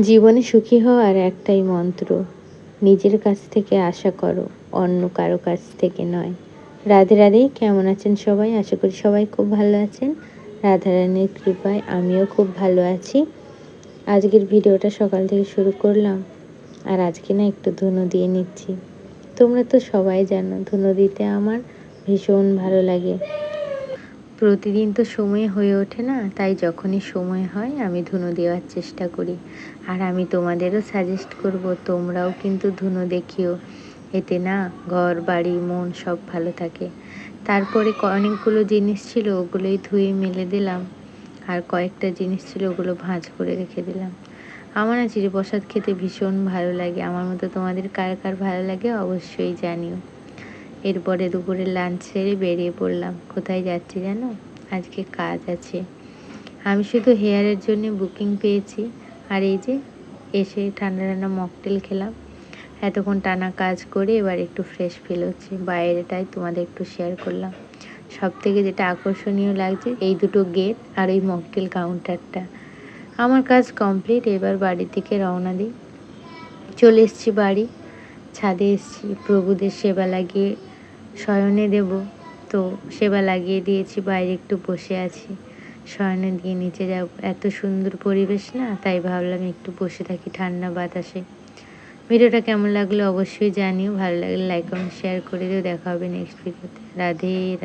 জীবনে সুখী হওয়ার একটাই মন্ত্র, নিজের কাছ থেকে আশা করো, অন্য কারো কাছ থেকে নয়। রাধে রাধে। কেমন আছেন সবাই? আশা করি সবাই খুব ভালো আছেন। রাধারানীর কৃপায় আমিও খুব ভালো আছি। আজকের ভিডিওটা সকাল থেকে শুরু করলাম, আর আজকে না একটু ধুনো দিয়ে নিচ্ছি। তোমরা তো সবাই জানো ধুনো দিতে আমার ভীষণ ভালো লাগে। প্রতিদিন তো সময় হয়ে ওঠে না, তাই যখনই সময় হয় আমি ধুনো দেওয়ার চেষ্টা করি। আর আমি তোমাদেরও সাজেস্ট করব, তোমরাও কিন্তু ধুনো দেখিও। এতে না ঘর বাড়ি মন সব ভালো থাকে। তারপরে অনেকগুলো জিনিস ছিল, ওগুলোই ধুয়ে মেলে দিলাম। আর কয়েকটা জিনিস ছিল, ওগুলো ভাঁজ করে রেখে দিলাম। আমার না চিড়ে প্রসাদ খেতে ভীষণ ভালো লাগে। আমার মতো তোমাদের কার কার ভালো লাগে অবশ্যই জানিও। এরপরে দুপুরে লাঞ্চ সেরে বেরিয়ে পড়লাম। কোথায় যাচ্ছি জানো? আজকে কাজ আছে। আমি শুধু হেয়ারের জন্য বুকিং পেয়েছি। আর এই যে এসে ঠান্ডা ঠান্ডা মকটেল খেলাম। এতক্ষণ টানা কাজ করে এবার একটু ফ্রেশ ফিল হচ্ছে। বাইরেটাই তোমাদের একটু শেয়ার করলাম। সব থেকে যেটা আকর্ষণীয় লাগছে এই দুটো গেট আর এই মকটেল কাউন্টারটা। আমার কাজ কমপ্লিট, এবার বাড়ির দিকে রওনা দিই। চলে এসেছি বাড়ি, ছাদে এসেছি। প্রভুদের সেবা লাগিয়ে শয়নে দেব, তো সেবা লাগিয়ে দিয়েছি। বাইরে একটু বসে আছি, শয়নে দিয়ে নিচে যাব। এত সুন্দর পরিবেশ না, তাই ভাবলাম একটু বসে থাকি ঠান্ডা বাতাসে। ভিডিওটা কেমন লাগলো অবশ্যই জানিও। ভালো লাগলে লাইক কমেন্ট শেয়ার করে দিও। দেখা হবে নেক্সট ভিডিওতে। রাধে।